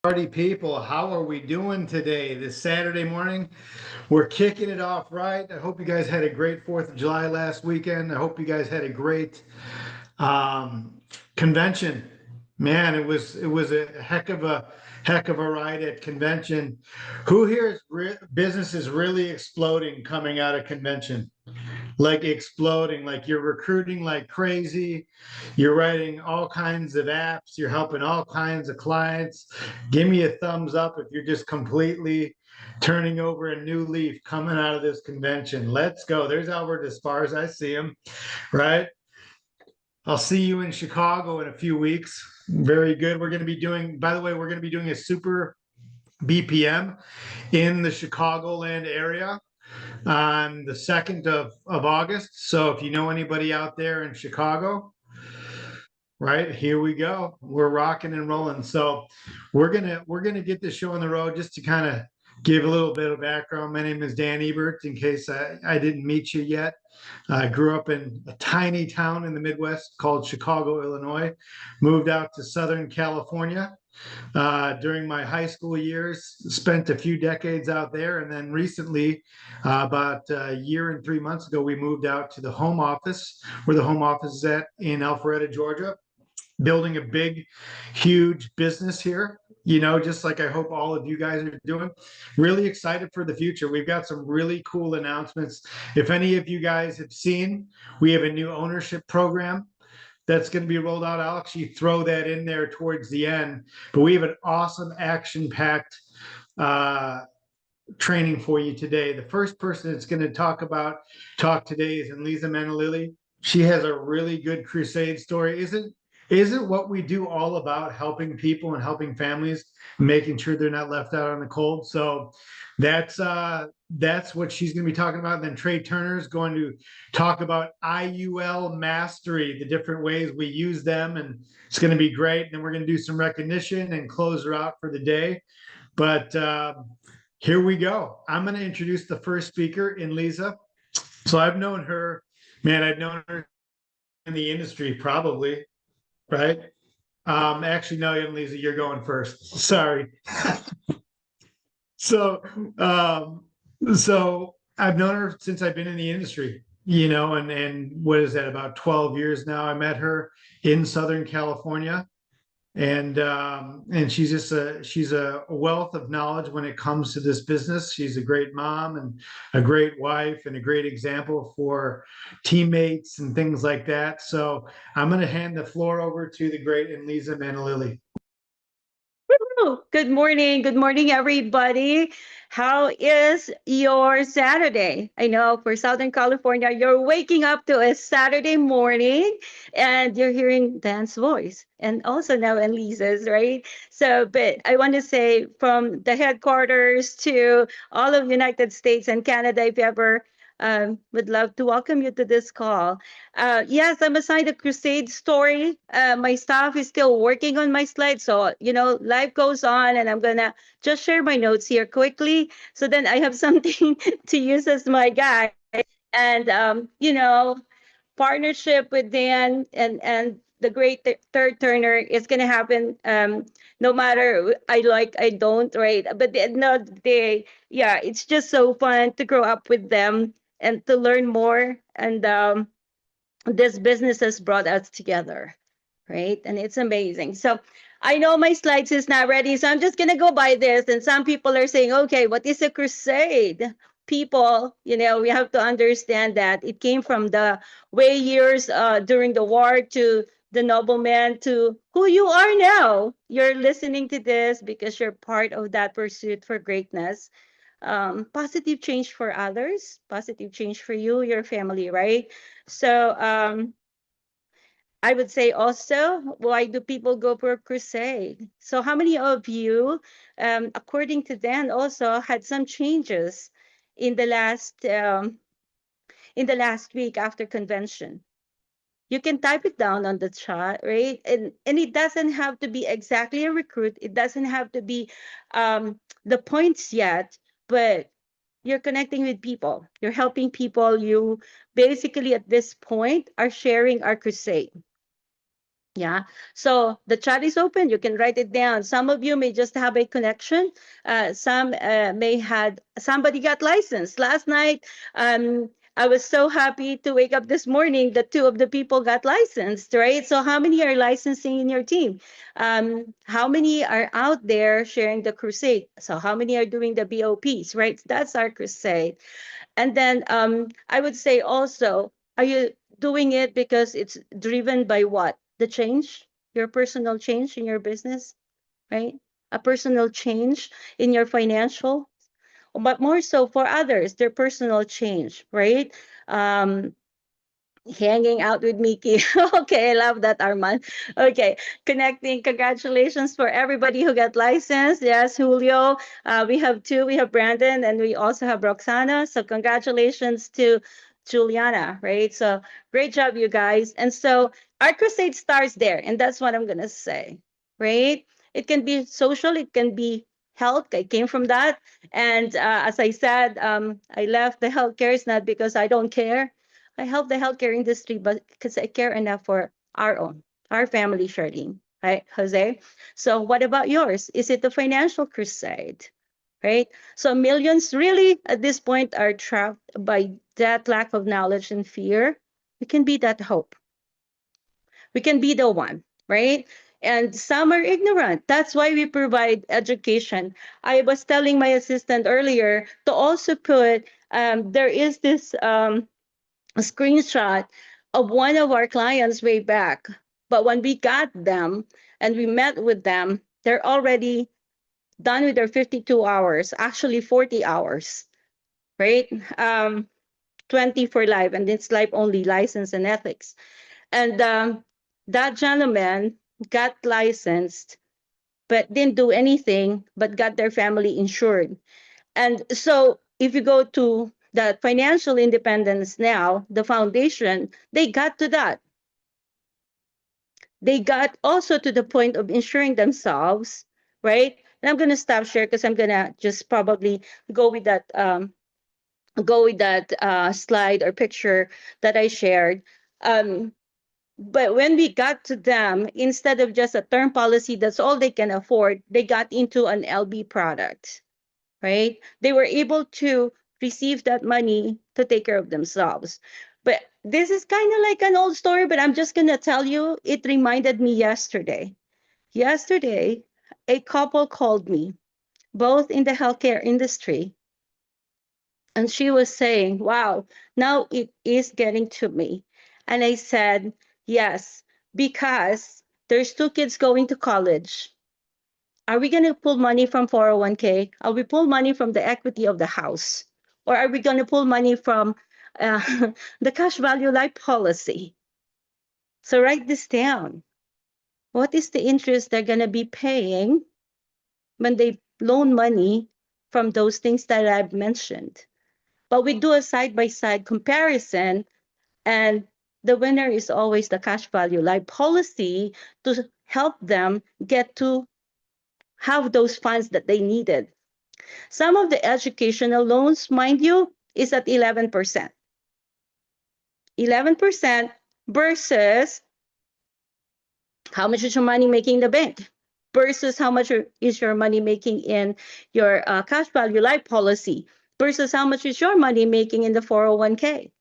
Party people, how are we doing today? This Saturday morning, we're kicking it off right. I hope you guys had a great 4th of July last weekend. I hope you guys had a great um, convention. Man, it was a heck of a ride at convention. Who here is business is really exploding coming out of convention? Like exploding, like you're recruiting like crazy, you're writing all kinds of apps, you're helping all kinds of clients. Give me a thumbs up if you're just completely turning over a new leaf coming out of this convention. Let's go. There's Albert as far as I see him, right? I'll see you in Chicago in a few weeks. Very good. We're going to be doing, by the way, we're going to be doing a super BPM in the Chicagoland area on the 2nd of August. So if you know anybody out there in Chicago, right, here we go. We're rocking and rolling. So we're gonna get this show on the road just to kind of give a little bit of background. My name is Dan Ebert, in case I didn't meet you yet. I grew up in a tiny town in the Midwest called Chicago, Illinois, moved out to Southern California during my high school years, spent a few decades out there. And then recently, about a year and 3 months ago, we moved out to the home office, where the home office is at in Alpharetta, Georgia, building a big, huge business here. Just like I hope all of you guys are doing. Really excited for the future. We've got some really cool announcements. If any of you guys have seen, we have a new ownership program that's going to be rolled out. I'll actually throw that in there towards the end. But we have an awesome action-packed uh, training for you today. The first person that's going to talk today is Enliza Manalili. She has a really good crusade story. Isn't what we do all about helping people and helping families, making sure they're not left out on the cold? So that's what she's going to be talking about. And then Trey Turner is going to talk about IUL mastery, the different ways we use them, and it's going to be great. And then we're going to do some recognition and close her out for the day. But here we go. I'm going to introduce the first speaker, Enliza. So I've known her, man, I've known her in the industry probably, right? Actually, no, Enliza, you're going first. Sorry. So, um, so I've known her since I've been in the industry, and what is that, about 12 years now? I met her in Southern California, and she's a wealth of knowledge when it comes to this business. She's a great mom and a great wife and a great example for teammates and things like that. So I'm going to hand the floor over to the great Enliza Manalili. Oh, good morning. Good morning, everybody. How is your Saturday? I know for Southern California, you're waking up to a Saturday morning and you're hearing Dan's voice and also now Lisa's, right? So, but I want to say from the headquarters to all of United States and Canada, if you ever would love to welcome you to this call. Yes, I'm assigned a crusade story. My staff is still working on my slides. So, life goes on, and I'm going to just share my notes here quickly. So then I have something to use as my guide. And, partnership with Dan and the great third turner is going to happen no matter I like, I don't, right? But at the end of the day, yeah, it's just so fun to grow up with them and to learn more. And this business has brought us together, right? And it's amazing. So I know my slides is not ready, so I'm just gonna go by this. And some people are saying, okay, what is a crusade? People, we have to understand that it came from the way years during the war to the nobleman to who you are now. You're listening to this because you're part of that pursuit for greatness. Positive change for others, positive change for you, your family, right? So I would say also, why do people go for a crusade? So how many of you, according to Dan, also had some changes in the last week after convention? You can type it down on the chat, right? And it doesn't have to be exactly a recruit. It doesn't have to be the points yet, but you're connecting with people. You're helping people. You basically at this point are sharing our crusade. Yeah. So the chat is open. You can write it down. Some of you may just have a connection. Some may had somebody got licensed last night. I was so happy to wake up this morning that two of the people got licensed, right? So how many are licensing in your team? How many are out there sharing the crusade? So how many are doing the BOPs, right? That's our crusade. And then I would say also, are you doing it because it's driven by what? The change, your personal change in your business, right? A personal change in your financial, but more so for others, their personal change, right? Um, Hanging out with Mickey. Okay, I love that, Arman. Okay, connecting. Congratulations for everybody who got licensed. Yes, Julio. We have two. We have Brandon, and we also have Roxana. So congratulations to Juliana, right? So great job, you guys. And so our crusade starts there, and that's what I'm gonna say, right? It can be social. It can be health. I came from that, and as I said, I left the healthcare. It's not because I don't care. I help the healthcare industry, but because I care enough for our family, Charlene, right, Jose? So what about yours? Is it the financial crusade, right? So millions really at this point are trapped by that lack of knowledge and fear. We can be that hope. We can be the one, right? And some are ignorant. That's why we provide education. I was telling my assistant earlier to also put there is this a screenshot of one of our clients way back. But when we got them and we met with them, they're already done with their 52 hours, actually 40 hours, right? Um, 20 for life, and it's life only license and ethics. And that gentleman got licensed, but didn't do anything, but got their family insured. And so if you go to the financial independence now, the foundation, they got to that. They got also to the point of insuring themselves, right? And I'm gonna stop share because I'm gonna just probably go with that slide or picture that I shared. Um, but when we got to them, instead of just a term policy, that's all they can afford, they got into an LB product, right? They were able to receive that money to take care of themselves. But this is kind of like an old story, but I'm just going to tell you, it reminded me yesterday. Yesterday, a couple called me, both in the healthcare industry, and she was saying, wow, now it is getting to me. And I said, yes, because there's two kids going to college. Are we going to pull money from 401k? Are we pull money from the equity of the house? Or are we going to pull money from the cash value life policy? So write this down. What is the interest they're going to be paying when they loan money from those things that I've mentioned? But we do a side by side comparison, and the winner is always the cash value life policy to help them get to have those funds that they needed. Some of the educational loans, mind you, is at 11%. 11% versus how much is your money making in the bank versus how much is your money making in your cash value life policy versus how much is your money making in the 401k,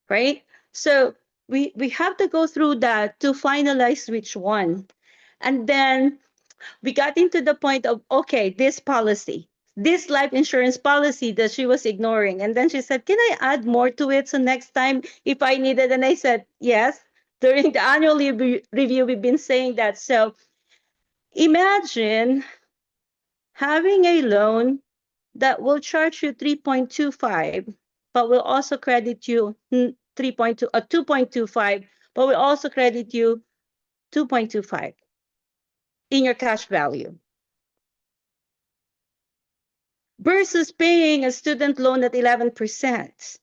right? So we have to go through that to finalize which one. And then we got into the point of, okay, this policy, this life insurance policy that she was ignoring. And then she said, can I add more to it? So next time if I need it, and I said, yes. During the annual review, we've been saying that. So imagine having a loan that will charge you 3.25, but will also credit you 2.25, but will also credit you 2.25 in your cash value versus paying a student loan at 11%.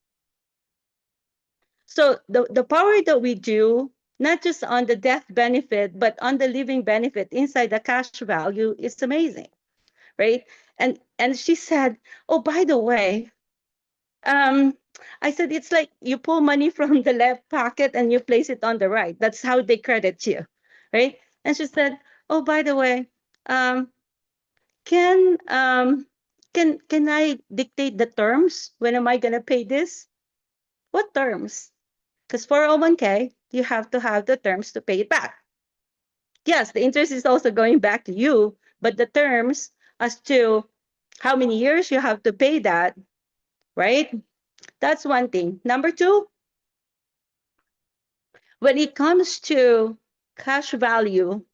So the power that we do, not just on the death benefit, but on the living benefit inside the cash value, is amazing, right? And she said, oh, by the way, um, I said, it's like you pull money from the left pocket and you place it on the right. That's how they credit you. right? And she said, "Oh, by the way, um, can um, can I dictate the terms? When am I gonna pay this? What terms? Because 401k, you have to have the terms to pay it back. Yes, the interest is also going back to you, but the terms as to how many years you have to pay that, right? That's one thing. Number two, when it comes to cash value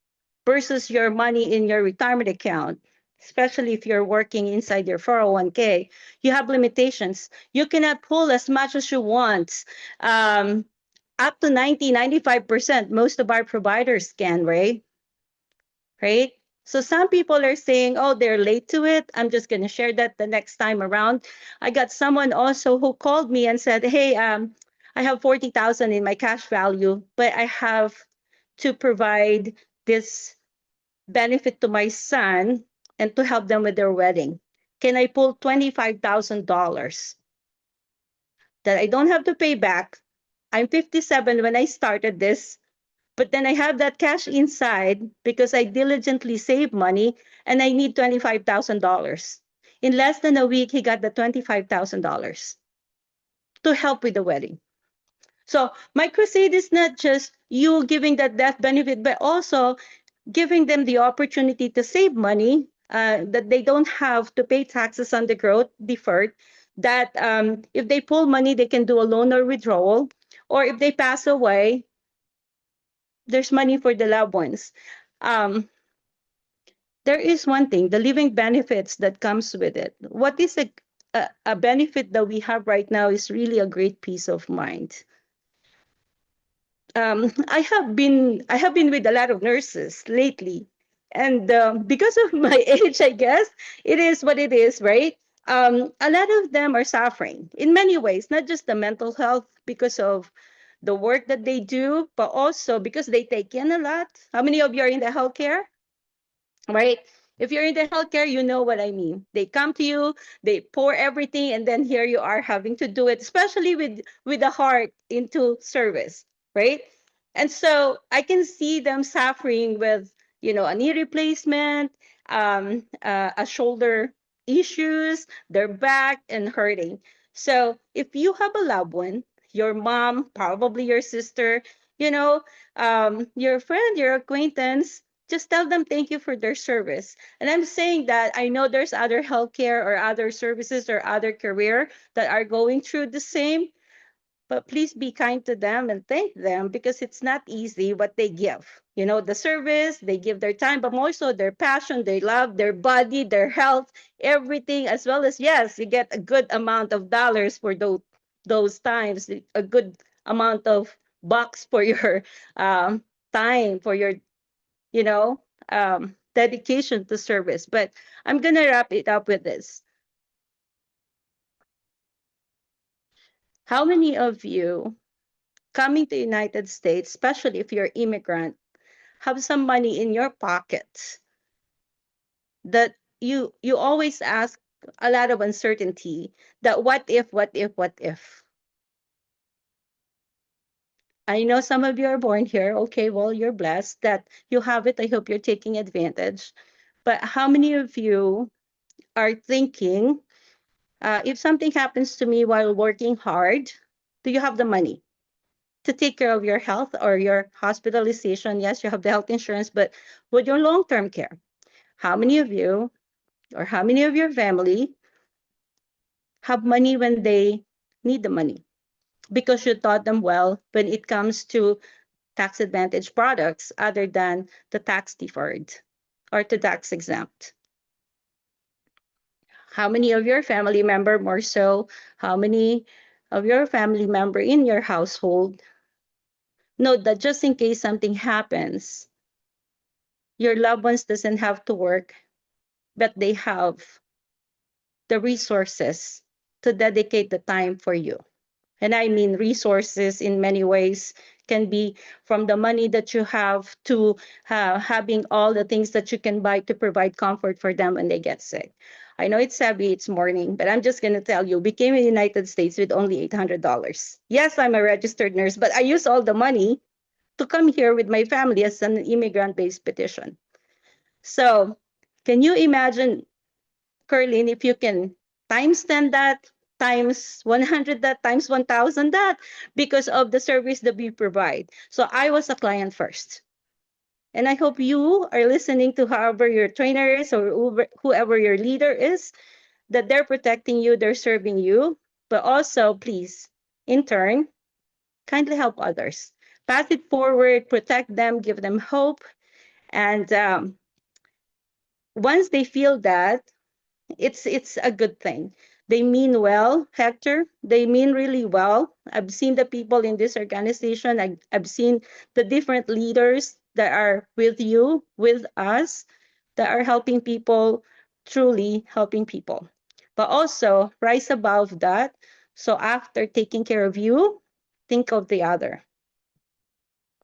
versus your money in your retirement account, especially if you're working inside your 401k, you have limitations. You cannot pull as much as you want. Um, Up to 90, 95%, most of our providers can, right? Right? So some people are saying, oh, they're late to it. I'm just going to share that the next time around. I got someone also who called me and said, hey, I have 40,000 in my cash value, but I have to provide this benefit to my son and to help them with their wedding. Can I pull $25,000 that I don't have to pay back? I'm 57 when I started this, but then I have that cash inside because I diligently save money and I need $25,000. In less than a week, he got the $25,000 to help with the wedding. So my crusade is not just you giving that death benefit, but also giving them the opportunity to save money, that they don't have to pay taxes on the growth deferred, that if they pull money, they can do a loan or withdrawal, or if they pass away, there's money for the loved ones. Um, there is one thing, the living benefits that comes with it. What is a benefit that we have right now is really a great peace of mind. I have been with a lot of nurses lately, and because of my age, I guess it is what it is, right? A lot of them are suffering in many ways, not just the mental health because of the work that they do, but also because they take in a lot. How many of you are in the healthcare? Right? If you're in the healthcare, you know what I mean. They come to you, they pour everything, and then here you are having to do it, especially with the heart into service, right? And so I can see them suffering with, a knee replacement, a shoulder issues, their back and hurting. So if you have a loved one, your mom, probably your sister, your friend, your acquaintance, just tell them thank you for their service. And I'm saying that I know there's other healthcare or other services or other career that are going through the same, but please be kind to them and thank them because it's not easy what they give. The service, they give their time, but more so their passion, their love, their body, their health, everything, as well as, yes, you get a good amount of dollars for those times, a good amount of bucks for your time, for your you know, dedication to service. But I'm going to wrap it up with this. How many of you coming to United States, especially if you're immigrant, have some money in your pocket that you always ask a lot of uncertainty, that what if? I know some of you are born here. Okay, well, you're blessed that you have it. I hope you're taking advantage. But how many of you are thinking, if something happens to me while working hard, do you have the money to take care of your health or your hospitalization? Yes, you have the health insurance, but with your long-term care, how many of you or how many of your family have money when they need the money? Because you taught them well when it comes to tax advantage products other than the tax deferred or the tax exempt. How many of your family member, more so, how many of your family member in your household know that just in case something happens, your loved ones doesn't have to work, but they have the resources to dedicate the time for you. And I mean resources in many ways can be from the money that you have to having all the things that you can buy to provide comfort for them when they get sick. I know it's heavy, it's morning, but I'm just going to tell you, we came in the United States with only $800. Yes, I'm a registered nurse, but I use all the money to come here with my family as an immigrant-based petition. So can you imagine, Curlin, if you can times 10 that, times 100 that, times 1,000 that, because of the service that we provide. So I was a client first. And I hope you are listening to however your trainer is or whoever your leader is, that they're protecting you, they're serving you, but also please, in turn, kindly help others. Pass it forward, protect them, give them hope. And once they feel that, it's a good thing. They mean well, Hector. They mean really well. I've seen the people in this organization. I've seen the different leaders that are with you, with us, that are helping people, truly helping people. But also rise above that. So after taking care of you, think of the other.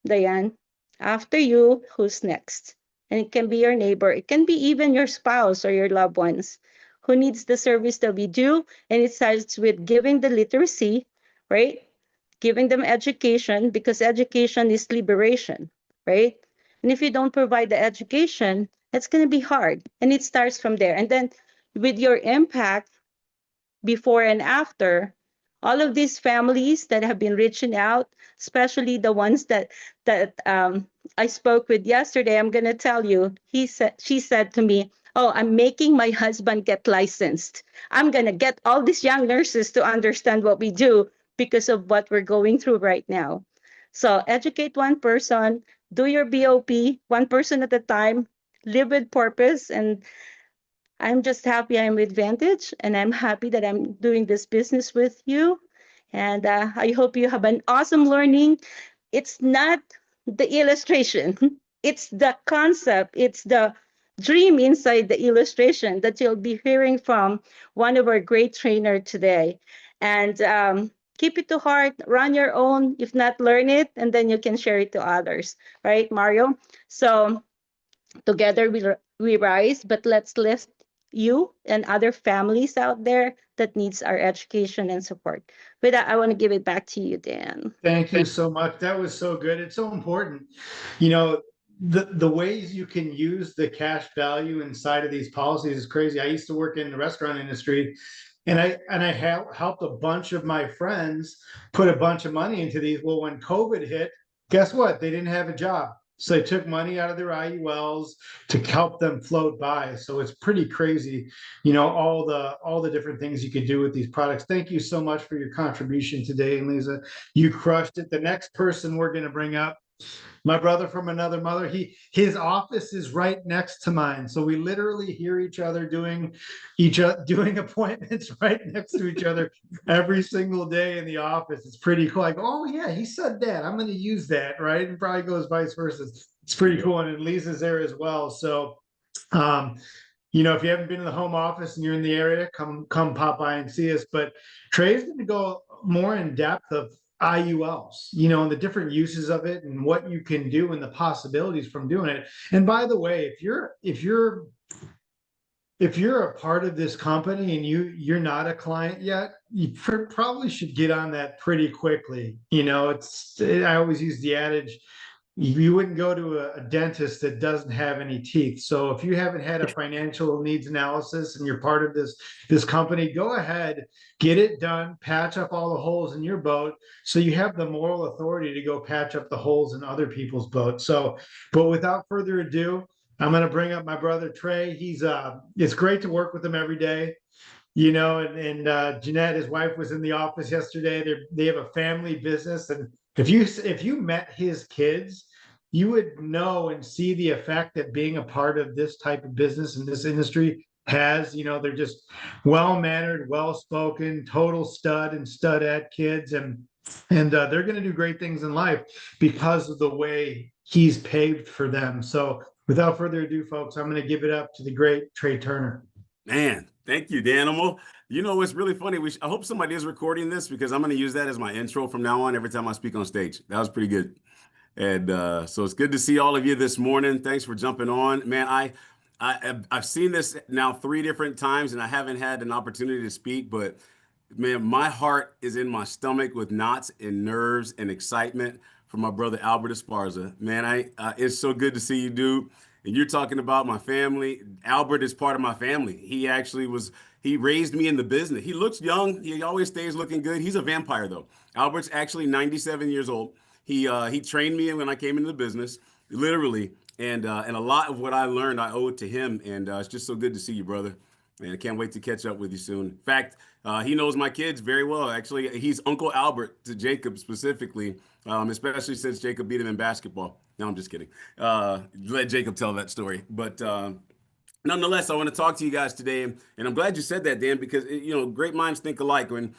Diane, after you, who's next? And it can be your neighbor, it can be even your spouse or your loved ones who needs the service that we do. And it starts with giving the literacy, right? Giving them education, because education is liberation, right? And if you don't provide the education, it's going to be hard. And it starts from there. And then with your impact, before and after, all of these families that have been reaching out, especially the ones that I spoke with yesterday, I'm gonna tell you, she said to me, "Oh, I'm making my husband get licensed. I'm gonna get all these young nurses to understand what we do because of what we're going through right now." So educate one person, do your BOP, one person at a time, live with purpose, and I'm just happy I'm with Vantage, and I'm happy that I'm doing this business with you. And I hope you have an awesome learning. It's not the illustration, it's the concept, it's the dream inside the illustration that you'll be hearing from one of our great trainer today. And keep it to heart, run your own, if not learn it, and then you can share it to others, right, Mario? So together we rise, but let's lift you and other families out there that needs our education and support. With that, I want to give it back to you, Dan. Thank you so much. That was so good. It's so important. You know, the ways you can use the cash value inside of these policies is crazy. I used to work in the restaurant industry, and I helped a bunch of my friends put a bunch of money into these. Well, when COVID hit, guess what? They didn't have a job. So they took money out of their IULs to help them float by. So it's pretty crazy, all the different things you could do with these products. Thank you so much for your contribution today, and Lisa, you crushed it. The next person we're going to bring up, my brother from another mother, his office is right next to mine, so we literally hear each other doing appointments right next to each other every single day in the office. It's pretty cool. Like, oh yeah, he said that, I'm going to use that, right? And probably goes vice versa. It's pretty cool. And Lisa's there as well. So um if you haven't been in the home office and you're in the area, come pop by and see us. But Trey's going to go more in depth of IULs, and the different uses of it and what you can do and the possibilities from doing it. And by the way, if you're a part of this company and you're not a client yet, you probably should get on that pretty quickly. I always use the adage, you wouldn't go to a dentist that doesn't have any teeth. So if you haven't had a financial needs analysis and you're part of this company, go ahead, get it done, patch up all the holes in your boat, so you have the moral authority to go patch up the holes in other people's boats. So, but without further ado, I'm going to bring up my brother Trey. It's great to work with him every day. And Jeanette, his wife, was in the office yesterday. They have a family business, and if you met his kids, you would know and see the effect that being a part of this type of business in this industry has. They're just well mannered, well spoken, total stud and studette kids, and they're going to do great things in life because of the way he's paved for them. So, without further ado, folks, I'm going to give it up to the great Trey Turner. Man, thank you, Danimal. What's really funny? I hope somebody is recording this, because I'm going to use that as my intro from now on every time I speak on stage. That was pretty good. And so it's good to see all of you this morning. Thanks for jumping on. Man, I've seen this now 3 different times, and I haven't had an opportunity to speak, but man, my heart is in my stomach with knots and nerves and excitement for my brother Albert Esparza. Man, it's so good to see you, dude. And you're talking about my family. Albert is part of my family. He raised me in the business. He looks young. He always stays looking good. He's a vampire though. Albert's actually 97 years old. He trained me when I came into the business, literally, and a lot of what I learned I owe it to him. And it's just so good to see you, brother. And I can't wait to catch up with you soon. In fact, he knows my kids very well. Actually, he's Uncle Albert to Jacob specifically, especially since Jacob beat him in basketball. No, I'm just kidding. Let Jacob tell that story. But nonetheless, I want to talk to you guys today, and I'm glad you said that, Dan, because great minds think alike. When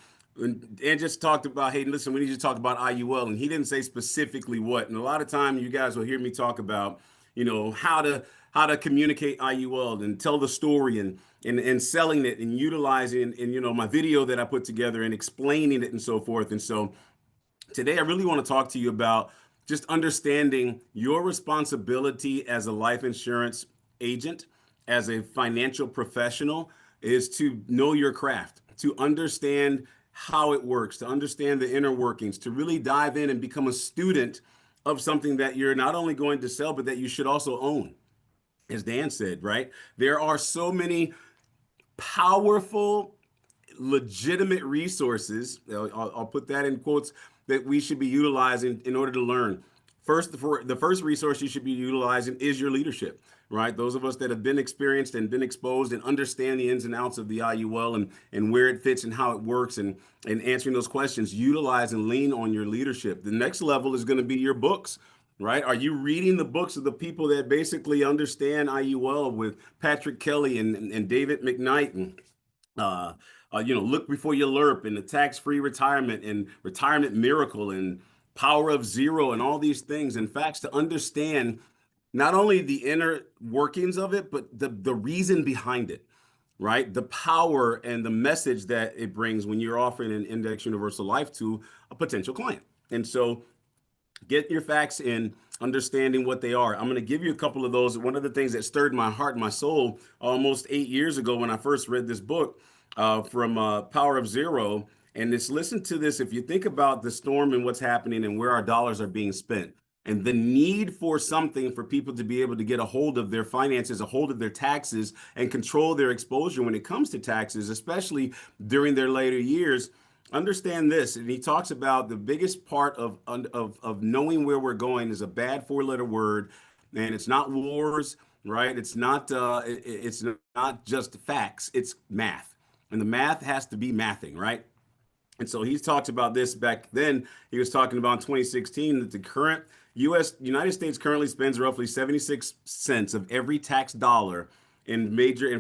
Dan just talked about, hey, listen, we need to talk about IUL, and he didn't say specifically what. And a lot of time, you guys will hear me talk about, how to communicate IUL and tell the story and selling it and utilizing and my video that I put together and explaining it and so forth. And so today, I really want to talk to you about just understanding your responsibility as a life insurance agent, as a financial professional, is to know your craft, to understand how it works, to understand the inner workings, to really dive in and become a student of something that you're not only going to sell, but that you should also own. As Dan said, right? There are so many powerful, legitimate resources, I'll put that in quotes, that we should be utilizing in order to learn. The first resource you should be utilizing is your leadership, right? Those of us that have been experienced and been exposed and understand the ins and outs of the IUL and where it fits and how it works and answering those questions, utilize and lean on your leadership. The next level is going to be your books, right? Are you reading the books of the people that basically understand IUL, with Patrick Kelly and David McKnight and Look Before You LERP and the Tax-Free Retirement and Retirement Miracle and Power of Zero and all these things and facts, to understand not only the inner workings of it, but the reason behind it, right? The power and the message that it brings when you're offering an index universal life to a potential client. And so get your facts in, understanding what they are. I'm going to give you a couple of those. One of the things that stirred my heart and my soul almost 8 years ago when I first read this book from Power of Zero. And listen to this. If you think about the storm and what's happening and where our dollars are being spent, and the need for something for people to be able to get a hold of their finances, a hold of their taxes, and control their exposure when it comes to taxes, especially during their later years. Understand this, and he talks about the biggest part of knowing where we're going is a bad four-letter word, and it's not wars, right? It's not just facts, it's math, and the math has to be mathing, right? And so he's talked about this back then. He was talking about in 2016 that the current United States currently spends roughly 76 cents of every tax dollar in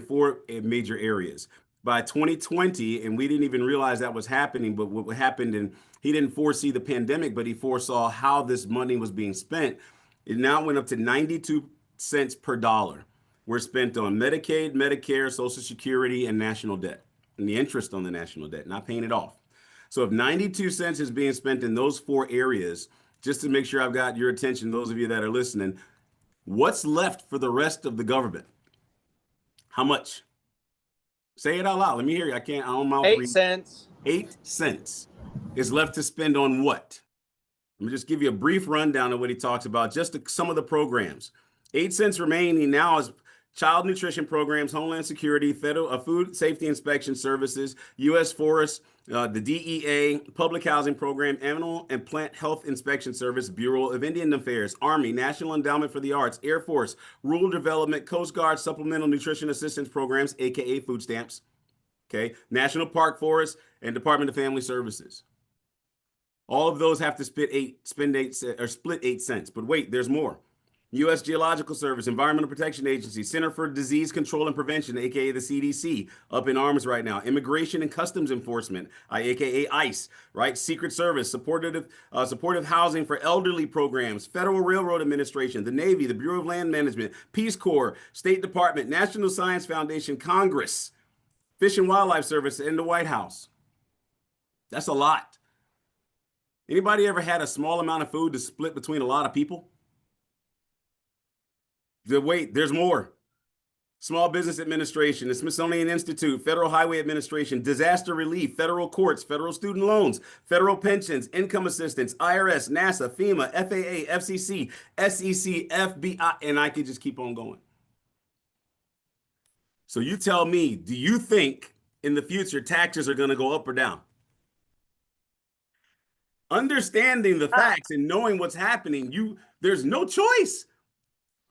four major areas. By 2020, and we didn't even realize that was happening, but what happened, and he didn't foresee the pandemic, but he foresaw how this money was being spent. It now went up to 92 cents per dollar were spent on Medicaid, Medicare, Social Security, and national debt, and the interest on the national debt, not paying it off. So if 92 cents is being spent in those four areas, just to make sure I've got your attention, those of you that are listening, what's left for the rest of the government? How much? Say it out loud. Let me hear you. I can't. I don't mouth 8 read. cents. 8 cents is left to spend on what? Let me just give you a brief rundown of what he talks about, just some of the programs. 8 cents remaining now is child nutrition programs, Homeland Security, Federal Food Safety Inspection Services, U.S. Forest, the DEA, Public Housing Program, Animal and Plant Health Inspection Service, Bureau of Indian Affairs, Army, National Endowment for the Arts, Air Force, Rural Development, Coast Guard, Supplemental Nutrition Assistance Programs, aka food stamps, okay, National Park Forest, and Department of Family Services. All of those have to split 8 cents. But wait, there's more. U.S. Geological Service, Environmental Protection Agency, Center for Disease Control and Prevention, aka the CDC, up in arms right now. Immigration and Customs Enforcement, aka ICE, right? Secret Service, supportive housing for elderly programs, Federal Railroad Administration, the Navy, the Bureau of Land Management, Peace Corps, State Department, National Science Foundation, Congress, Fish and Wildlife Service, and the White House. That's a lot. Anybody ever had a small amount of food to split between a lot of people? Wait, there's more. Small Business Administration, the Smithsonian Institute, Federal Highway Administration, Disaster Relief, federal courts, federal student loans, federal pensions, income assistance, IRS, NASA, FEMA, FAA, FCC, SEC, FBI, and I could just keep on going. So you tell me, do you think in the future taxes are going to go up or down? Understanding the facts and knowing what's happening, there's no choice,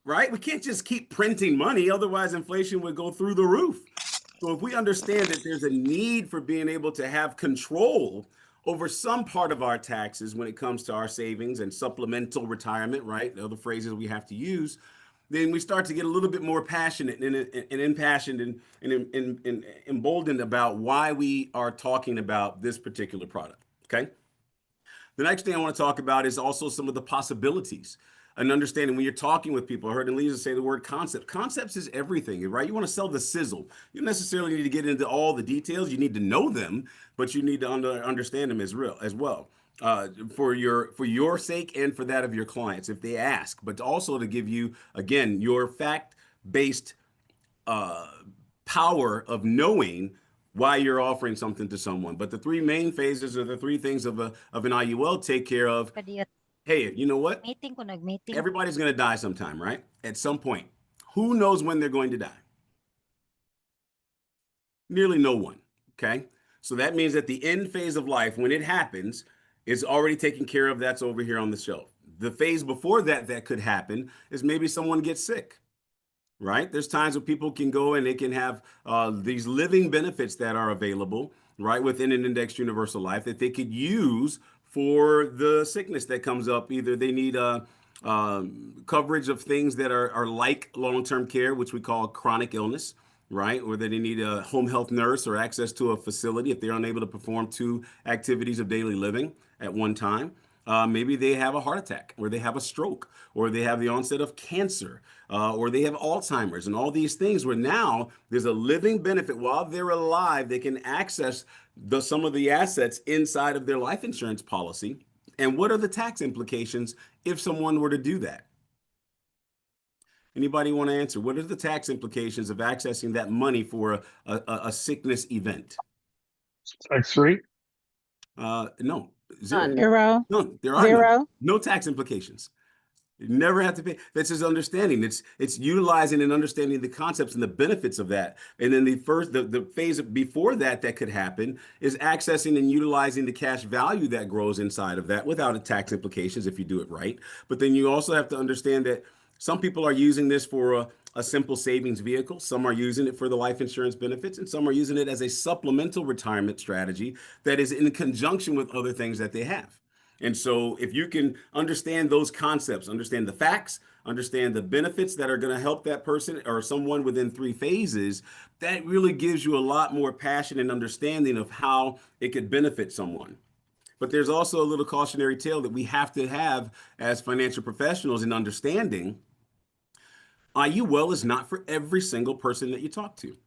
right? We can't just keep printing money, otherwise inflation would go through the roof. So if we understand that there's a need for being able to have control over some part of our taxes when it comes to our savings and supplemental retirement, right? The other phrases we have to use, then we start to get a little bit more passionate and impassioned and emboldened about why we are talking about this particular product, okay? The next thing I want to talk about is also some of the possibilities and understanding when you're talking with people. I heard Enliza say the word concept. Concepts is everything, right? You want to sell the sizzle. You don't necessarily need to get into all the details. You need to know them, but you need to understand them as well. For your sake and for that of your clients, if they ask, but also to give you, again, your fact-based power of knowing why you're offering something to someone. But the three main phases are the three things of an IUL take care of. Hey, you know what? Everybody's going to die sometime, right? At some point. Who knows when they're going to die? Nearly no one, okay? So that means that the end phase of life, when it happens, is already taken care of. That's over here on the shelf. The phase before that could happen is maybe someone gets sick. Right? There's times when people can go and they can have these living benefits that are available, right, within an indexed universal life that they could use for the sickness that comes up. Either they need coverage of things that are like long-term care, which we call chronic illness, right? Or that they need a home health nurse or access to a facility if they're unable to perform 2 activities of daily living at one time. Maybe they have a heart attack, or they have a stroke, or they have the onset of cancer, or they have Alzheimer's, and all these things where now there's a living benefit while they're alive. They can access some of the assets inside of their life insurance policy. And what are the tax implications if someone were to do that? Anybody want to answer? What are the tax implications of accessing that money for a sickness event? Tax free? No, zero. Zero. No, there are no tax implications. You never have to pay. That's just understanding. It's utilizing and understanding the concepts and the benefits of that. And then the phase before that could happen is accessing and utilizing the cash value that grows inside of that without tax implications if you do it right. But then you also have to understand that some people are using this for a simple savings vehicle. Some are using it for the life insurance benefits, and some are using it as a supplemental retirement strategy that is in conjunction with other things that they have. And so if you can understand those concepts, understand the facts, understand the benefits that are going to help that person or someone within 3 phases, that really gives you a lot more passion and understanding of how it could benefit someone. But there's also a little cautionary tale that we have to have as financial professionals in understanding IUL is not for every single person that you talk to,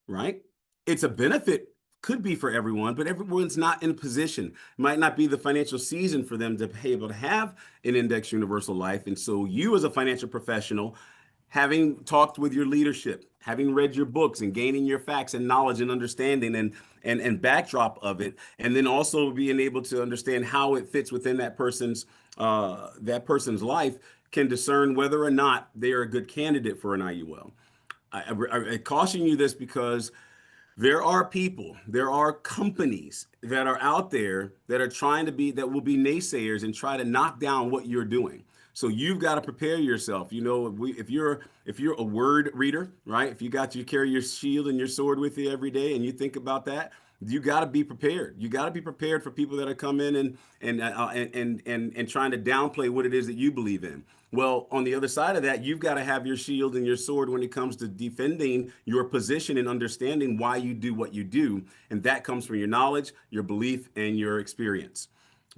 right? It's a benefit, could be for everyone, but everyone's not in a position. It might not be the financial season for them to be able to have an index universal life. And so you as a financial professional, having talked with your leadership, having read your books and gaining your facts and knowledge and understanding and backdrop of it, and then also being able to understand how it fits within that person's life, can discern whether or not they are a good candidate for an IUL. I caution you this because there are people, there are companies that are out there that will be naysayers and try to knock down what you're doing. So you've got to prepare yourself. You know, if you're a word reader, right? If you carry your shield and your sword with you every day, and you think about that, you got to be prepared. You got to be prepared for people that are coming in and trying to downplay what it is that you believe in. Well, on the other side of that, you've got to have your shield and your sword when it comes to defending your position and understanding why you do what you do. And that comes from your knowledge, your belief, and your experience.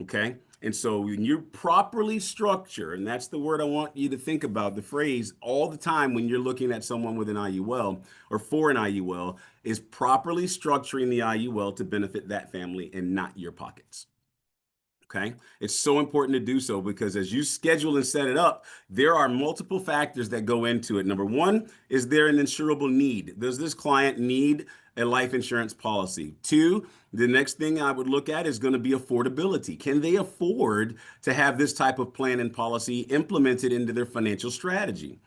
Okay. And so when you properly structure, and that's the word I want you to think about, the phrase all the time when you're looking at someone with an IUL or for an IUL, is properly structuring the IUL to benefit that family and not your pockets. Okay. It's so important to do so because as you schedule and set it up, there are multiple factors that go into it. Number one, is there an insurable need? Does this client need a life insurance policy? Two, the next thing I would look at is going to be affordability. Can they afford to have this type of plan and policy implemented into their financial strategy?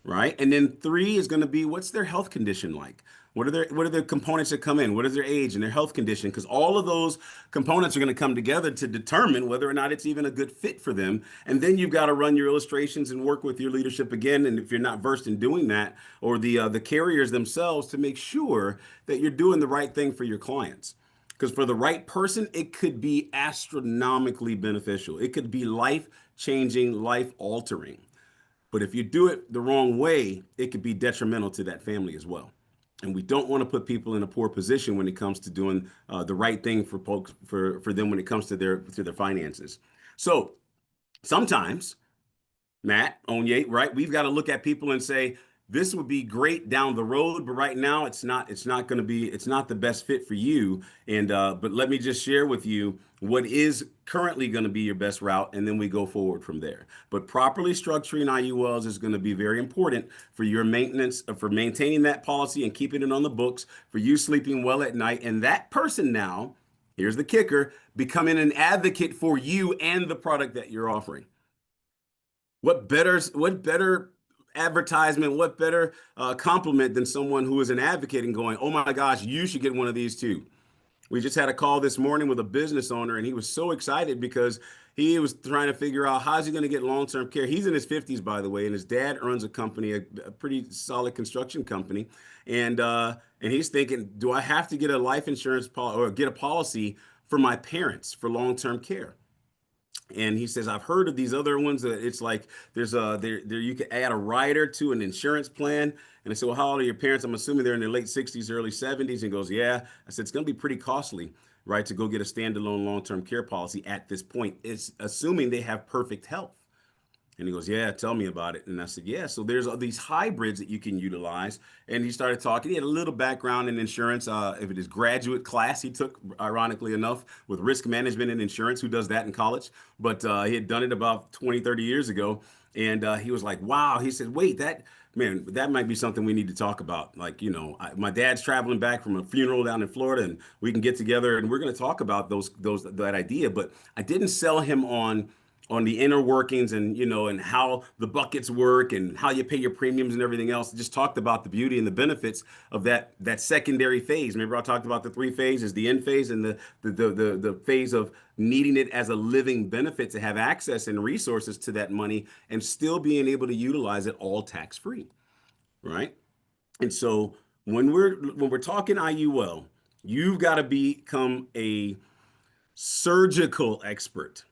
Right? And then three is going to be what's their health condition like? What are the components that come in? What is their age and their health condition? Because all of those components are going to come together to determine whether or not it's even a good fit for them. And then you've got to run your illustrations and work with your leadership again. And if you're not versed in doing that, or the carriers themselves, to make sure that you're doing the right thing for your clients. Because for the right person, it could be astronomically beneficial. It could be life changing, life altering. But if you do it the wrong way, it could be detrimental to that family as well. And we don't want to put people in a poor position when it comes to doing the right thing for folks for them when it comes to their finances. So sometimes Matt, Onye, right? We've got to look at people and say, this would be great down the road, but right now it's not going to be, it's not the best fit for you. And but let me just share with you what is currently going to be your best route, and then we go forward from there. But properly structuring IULs is going to be very important for your maintenance, for maintaining that policy and keeping it on the books, for you sleeping well at night. And that person now, here's the kicker, becoming an advocate for you and the product that you're offering. What better advertisement, what better compliment than someone who is an advocate and going, oh my gosh, you should get one of these too. We just had a call this morning with a business owner, and he was so excited because he was trying to figure out how's he going to get long-term care. He's in his 50s, by the way, and his dad runs a company, a pretty solid construction company. And he's thinking, do I have to get a life insurance or get a policy for my parents for long-term care? And he says, I've heard of these other ones that it's like there's there you can add a rider to an insurance plan. And I said, well, how old are your parents? I'm assuming they're in their late 60s, early 70s. And he goes, yeah. I said, it's going to be pretty costly, right, to go get a standalone long-term care policy at this point. It's assuming they have perfect health. And he goes, yeah, tell me about it. And I said, yeah, so there's all these hybrids that you can utilize. And he started talking. He had a little background in insurance. If it is graduate class, he took, ironically enough, with risk management and insurance. Who does that in college? But he had done it about 20, 30 years ago. And he was like, wow. He said, wait, man, that might be something we need to talk about. Like, my dad's traveling back from a funeral down in Florida, and we can get together and we're going to talk about that idea. But I didn't sell him on the inner workings and and how the buckets work and how you pay your premiums and everything else. Just talked about the beauty and the benefits of that secondary phase. Remember, I talked about the three phases: the end phase and the phase of needing it as a living benefit to have access and resources to that money and still being able to utilize it all tax free, right? And so when we're talking IUL, you've got to become a surgical expert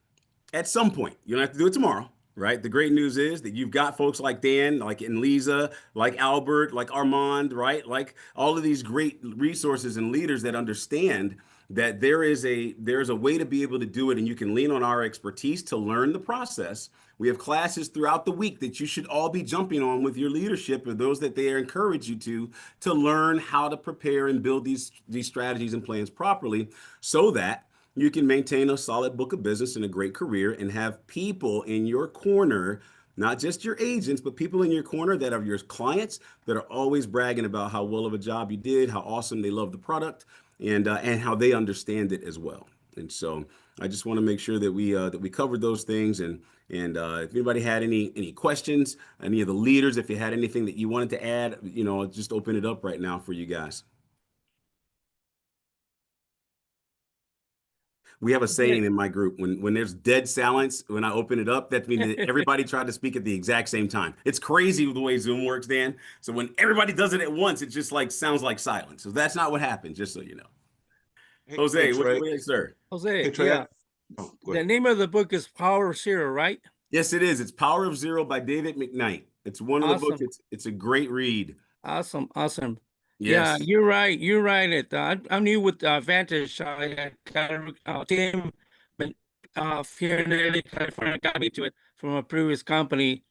at some point. You don't have to do it tomorrow, right? The great news is that you've got folks like Dan, like Enliza, like Albert, like Armand, right? Like all of these great resources and leaders that understand that there's a way to be able to do it, and you can lean on our expertise to learn the process. We have classes throughout the week that you should all be jumping on with your leadership or those that they encourage you to learn how to prepare and build these strategies and plans properly so that you can maintain a solid book of business and a great career and have people in your corner, not just your agents, but people in your corner that are your clients that are always bragging about how well of a job you did, how awesome they love the product, and how they understand it as well. And so I just want to make sure that we covered those things. And if anybody had any questions, any of the leaders, if you had anything that you wanted to add, just open it up right now for you guys. We have a saying in my group: when there's dead silence, when I open it up, that means that everybody tried to speak at the exact same time. It's crazy the way Zoom works, Dan. So when everybody does it at once, it just like sounds like silence. So that's not what happened, just so you know. Jose, what do you think, sir? Jose, Hey, Trey, yeah. Oh, go The ahead. name of the book is Power of Zero, right? Yes, it is. It's Power of Zero by David McKnight. It's one of the books. Awesome. It's a great read. Awesome. Yeah, Yes. you're right. You're right. I'm new with Vantage. I got a team, but here in LA, California, got me to it from a previous company.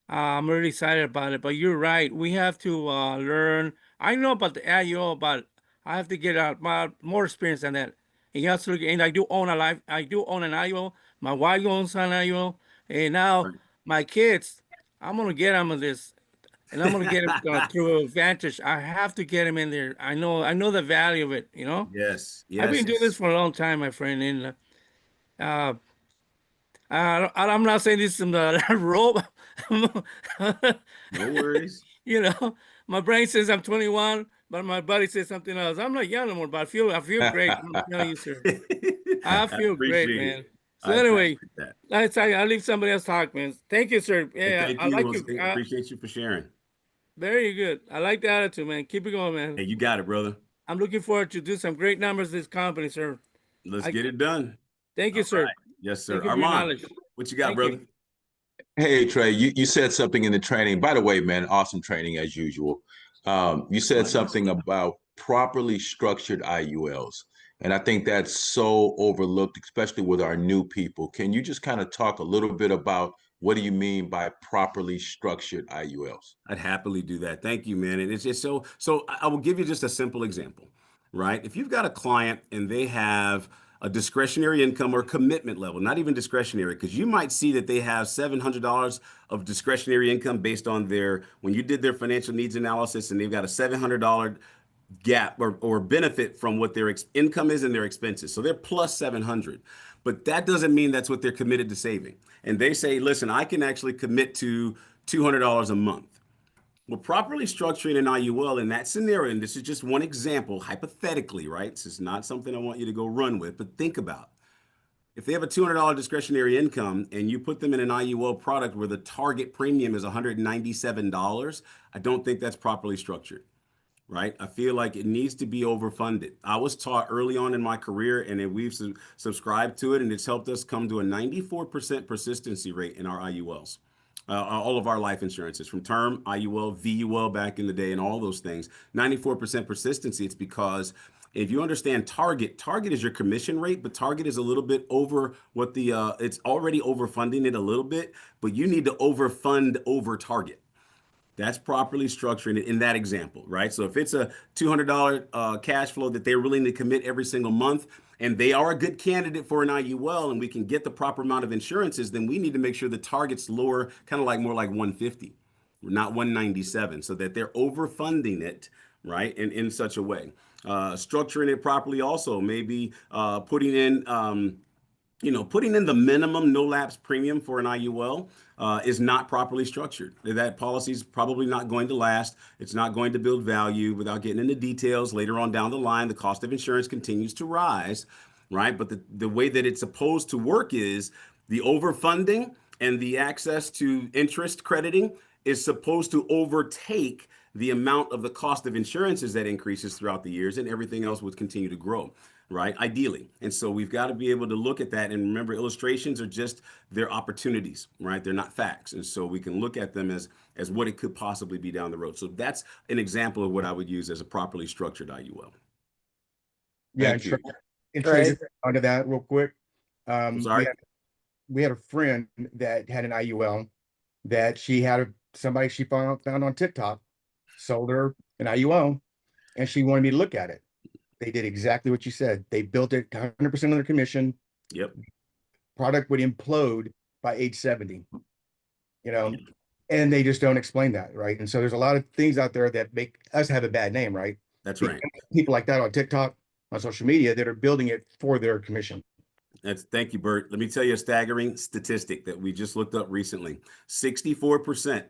I'm really excited about it. But you're right. We have to learn. I know about the IUL, but I have to get out more experience than that. And you also look, and I do own an IUL. My wife owns an IUL, and now Right. my kids, I'm gonna get them on this, and I'm gonna get them through Vantage. I have to get them in there. I know the value of it. You know, Yes, I've yes, been doing this it's for a long time, my friend, and uh, I'm not saying this in the rope. no worries. You know, my brain says I'm 21, but my body says something else. I'm not young anymore, but I feel great. I'm telling you, sir. I I feel great, appreciate it. man. So I anyway, appreciate that. I'll leave somebody else talk, man. Thank you, sir. And Yeah, thank I you. like We'll you. appreciate you for sharing. Very good. I like the attitude, man. Keep it going, man. Hey, you got it, brother. I'm looking forward to do some great numbers this company, sir. Let's I get it done. thank you, All sir. right. Yes, sir. Thank you for your Armand, knowledge. what you got, Thank you. brother? Hey Trey, you said something in the training. By the way, man, awesome training as usual. You said something about properly structured IULs, and I think that's so overlooked, especially with our new people. Can you just kind of talk a little bit about what do you mean by properly structured IULs? I'd happily do that. Thank you, man. And it's just so I will give you just a simple example, right? If you've got a client and they have a discretionary income or commitment level, not even discretionary, because you might see that they have $700 of discretionary income based on when you did their financial needs analysis, and they've got a $700 gap or benefit from what their income is and their expenses. So they're plus 700. But that doesn't mean that's what they're committed to saving. And they say, listen, I can actually commit to $200 a month. Well, properly structuring an IUL in that scenario, and this is just one example, hypothetically, right? This is not something I want you to go run with, but think about. If they have a $200 discretionary income and you put them in an IUL product where the target premium is $197, I don't think that's properly structured, right? I feel like it needs to be overfunded. I was taught early on in my career, and then we've subscribed to it, and it's helped us come to a 94% persistency rate in our IULs. All of our life insurances, from term, IUL, VUL back in the day, and all those things. 94% persistency. It's because if you understand target is your commission rate, but target is a little bit over what it's already overfunding it a little bit, but you need to overfund over target. That's properly structuring it in that example, right? So if it's a $200 cash flow that they're willing to commit every single month, and they are a good candidate for an IUL, and we can get the proper amount of insurances, then we need to make sure the target's lower, kind of like more like 150, not 197, so that they're overfunding it, right? In such a way. Structuring it properly also, maybe putting in putting in the minimum no lapse premium for an IUL is not properly structured. That policy is probably not going to last. It's not going to build value. Without getting into details, later on down the line, the cost of insurance continues to rise, right? But the way that it's supposed to work is the overfunding and the access to interest crediting is supposed to overtake the amount of the cost of insurances that increases throughout the years, and everything else would continue to grow, right? Ideally. And so we've got to be able to look at that, and remember, illustrations are just their opportunities, right? They're not facts. And so we can look at them as what it could possibly be down the road. So that's an example of what I would use as a properly structured IUL. Yeah, Thank you. and Right. Trey, onto that real quick. I'm sorry. We had a friend that had an IUL that she had somebody she found on TikTok, sold her an IUL, and she wanted me to look at it. They did exactly what you said. They built it 100% of their commission. Yep. Product would implode by age 70, and they just don't explain that, right? And so there's a lot of things out there that make us have a bad name, right? That's right. People like that on TikTok, on social media, that are building it for their commission. Thank you, Bert. Let me tell you a staggering statistic that we just looked up recently. 64%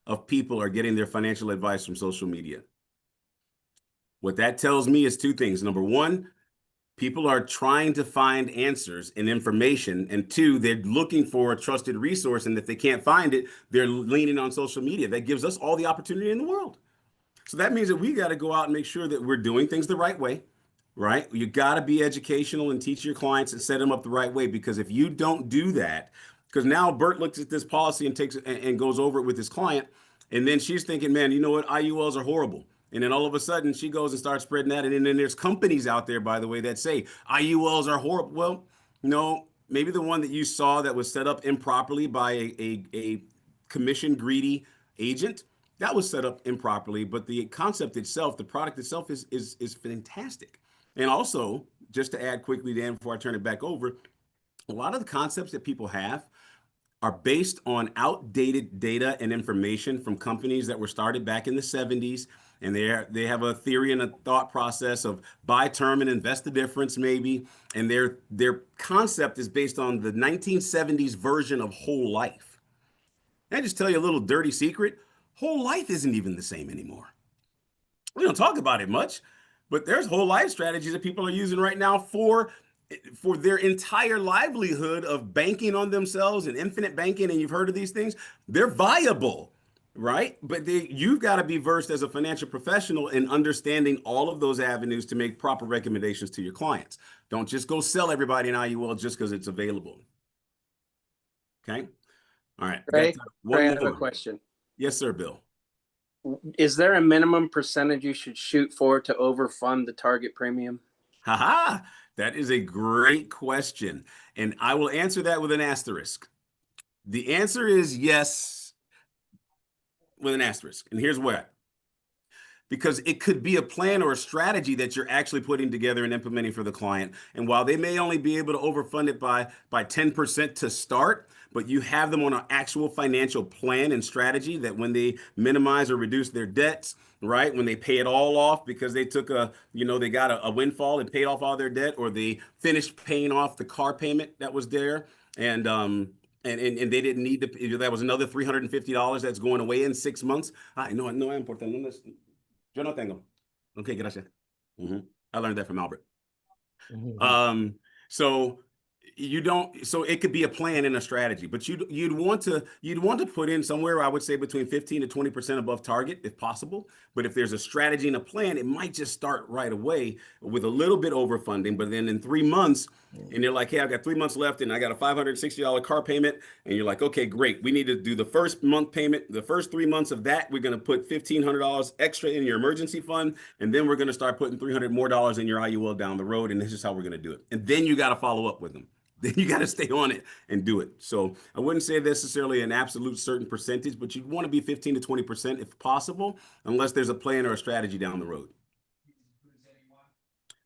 of people are getting their financial advice from social media. What that tells me is two things. Number one, people are trying to find answers and information. And two, they're looking for a trusted resource. And if they can't find it, they're leaning on social media. That gives us all the opportunity in the world. So that means that we got to go out and make sure that we're doing things the right way, right? You got to be educational and teach your clients and set them up the right way. Because if you don't do that, because now Bert looks at this policy and takes and goes over it with his client, and then she's thinking, man, you know what? IULs are horrible. And then all of a sudden she goes and starts spreading that. And then there's companies out there, by the way, that say IULs are horrible. Well, no, maybe the one that you saw that was set up improperly by a commission greedy agent, that was set up improperly. But the concept itself, the product itself is fantastic. And also, just to add quickly, Dan, before I turn it back over, a lot of the concepts that people have are based on outdated data and information from companies that were started back in the 70s. And they have a theory and a thought process of buy term and invest the difference, maybe. And their concept is based on the 1970s version of whole life. Can I just tell you a little dirty secret? Whole life isn't even the same anymore. We don't talk about it much, but there's whole life strategies that people are using right now for their entire livelihood of banking on themselves and infinite banking. And you've heard of these things. They're viable, right? But you've got to be versed as a financial professional in understanding all of those avenues to make proper recommendations to your clients. Don't just go sell everybody an IUL just because it's available. Okay. All right. Trey, One I more. have a question. Yes, sir, Bill. Is there a minimum percentage you should shoot for to overfund the target premium? Haha, that is a great question. And I will answer that with an asterisk. The answer is yes, with an asterisk. And here's why. Because it could be a plan or a strategy that you're actually putting together and implementing for the client. And while they may only be able to overfund it by 10% to start, but you have them on an actual financial plan and strategy that when they minimize or reduce their debts, right? When they pay it all off because they took they got a windfall and paid off all their debt, or they finished paying off the car payment that was there. And they didn't need to, that was another $350 that's going away in 6 months. No es importante. Yo no tengo. Okay, gracias. I learned that from Albert. So it could be a plan and a strategy, but you'd want to put in somewhere, I would say, between 15 to 20% above target if possible. But if there's a strategy and a plan, it might just start right away with a little bit overfunding. But then in 3 months, and you're like, hey, I've got 3 months left and I got a $560 car payment. And you're like, okay, great. We need to do the first month payment. The first 3 months of that, we're going to put $1,500 extra in your emergency fund. And then we're going to start putting $300 more in your IUL down the road. And this is how we're going to do it. And then you got to follow up with them. Then you got to stay on it and do it. So I wouldn't say necessarily an absolute certain percentage, but you'd want to be 15 to 20% if possible, unless there's a plan or a strategy down the road.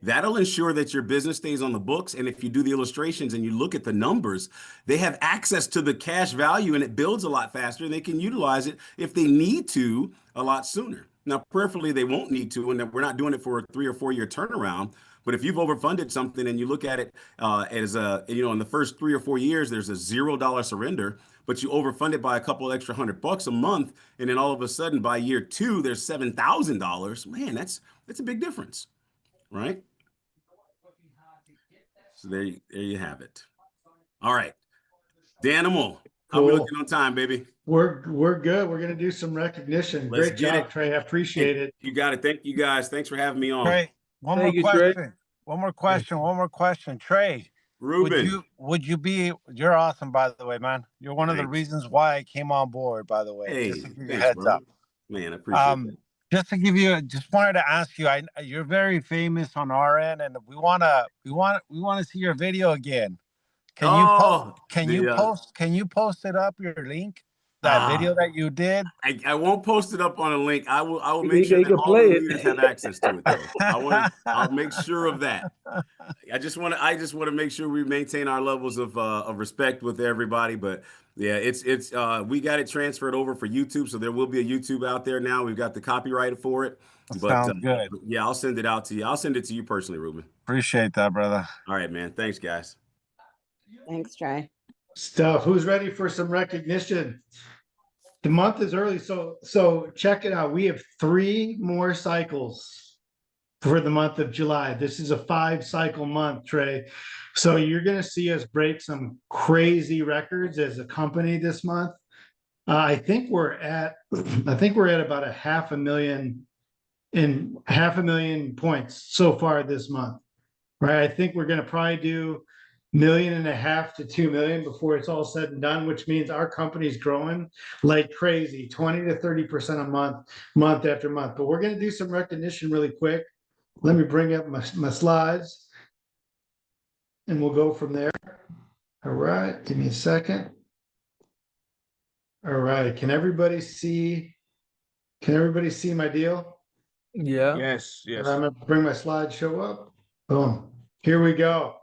That'll ensure that your business stays on the books. And if you do the illustrations and you look at the numbers, they have access to the cash value and it builds a lot faster. And they can utilize it if they need to a lot sooner. Now, prayerfully, they won't need to, and we're not doing it for a 3 or 4 year turnaround. But if you've overfunded something and you look at it as in the first 3 or 4 years, there's a $0 surrender, but you overfund it by a couple extra $100 a month, and then all of a sudden by year 2, there's $7,000. Man, that's a big difference, right? So there you have it. All right, Danimal, how we looking on time, baby? We're good. We're gonna do some recognition. Let's Great get job, it. Trey. I appreciate it. You got it. Thank you guys. Thanks for having me on. Trey, one more Thank you, Trey. question. One more question. Trey, Ruben. would you be, you're awesome, by the way, man. You're one of the Thanks. reasons why I came on board, by the way. Hey, just to give you a thanks, heads bro. up. Man, I appreciate that. Just wanted to ask you, you're very famous on our end, and we wanna see your video again. Can you post it up, your link? That video that you did? I won't post it up on a link. I will make sure that all the leaders have access to it, though. I'll make sure of that. I just want to make sure we maintain our levels of respect with everybody. But yeah, it's we got it transferred over for YouTube, so there will be a YouTube out there now. We've got the copyright for it. Sounds good. Yeah, I'll send it out to you. I'll send it to you personally, Ruben. Appreciate that, brother. All right, man. Thanks, guys. Thanks, Trey. Stuff. Who's ready for some recognition? The month is early, so check it out. We have 3 more cycles for the month of July. This is a 5-cycle month, Trey. So you're going to see us break some crazy records as a company this month. I think we're at about 500,000 points so far this month, right? I think we're going to probably do 1.5 million to 2 million before it's all said and done, which means our company's growing like crazy, 20 to 30% a month after month. But we're going to do some recognition really quick. Let me bring up my slides and we'll go from there. All right, give me a second. All right, can everybody see my deal? Yeah. Yes. I'm gonna bring my slideshow up. Boom. Here we go.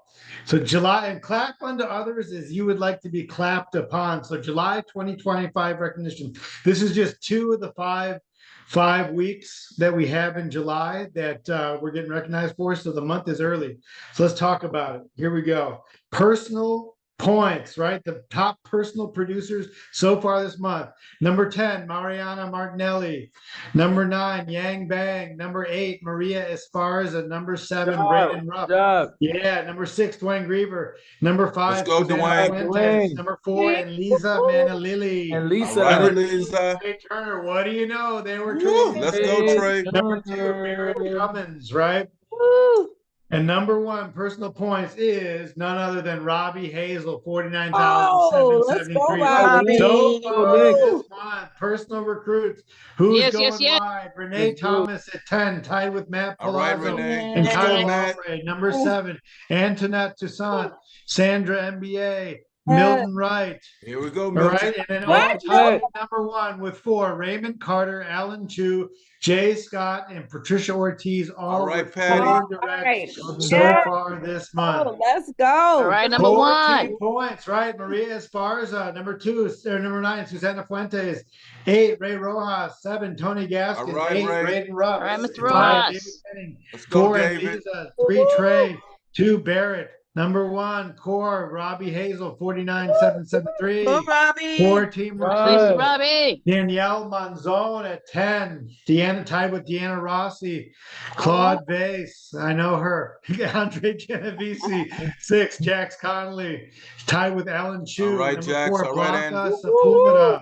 So July, and clap unto others as you would like to be clapped upon. So July 2025 recognition. This is just 2 of the 5 weeks that we have in July that we're getting recognized for. So the month is early. So let's talk about it. Here we go. Personal points, right? The top personal producers so far this month. Number 10, Mariana Martinelli. Number 9, Yang Bang. Number 8, Maria Esparza. Number 7, Raiden Rupp. Yeah, number 6, Dwayne Griever. Number 5, Let's go, Susanna Dwayne. Fuentes. Number 4, Enliza Manalili. All right, Enliza. Trey Turner, what do you know? They were Woo, trading. let's go, Trey. Number 2, Barrett Cummins, right? Woo! And number 1 personal points is none other than Robbie Hazel, Oh, let's go, 49,773. Robbie. So far Woo! this month, personal recruits. Who's Yes, going yes, yes. wide? Renee Thomas at 10, tied with Matt All right, Palazzo. Renee. And Let's go, Kyle Matt. Alfred. Number 7, Antoinette Toussaint, Sandra MBA, Milton Wright. Here we go, All Milton. right, and then What? all-time number 1 with 4, Raymond Carter, Alan Chu, Jay Scott, and Patricia Ortiz, all right, with Patty. 4 All directs right. so Yeah. far this Oh, month. let's go. All right, number 4 1. team points, right? Maria Esparza, number 2, or number 9, Susana Fuentes, 8, Ray Rojas, 7, Tony Gaskins, All right, 8, Ray. Raiden Rupp, All right, Mr. 5, Rojas. David Henning, Let's go, 4, David. Enliza, 3, Trey, 2, Barrett, number 1, Core, Robbie Hazel, 49,773. Go, Robbie. 4 team Nice, recruits. Robbie. Danielle Monzon at 10. Deanna tied with Deanna Rossi. Claude Bass, I know her. Andre Genovese, 6. Jax Conley tied with Alan Chu. All right, Number Jax. 4, All right, Blanca Ann. Sepulveda.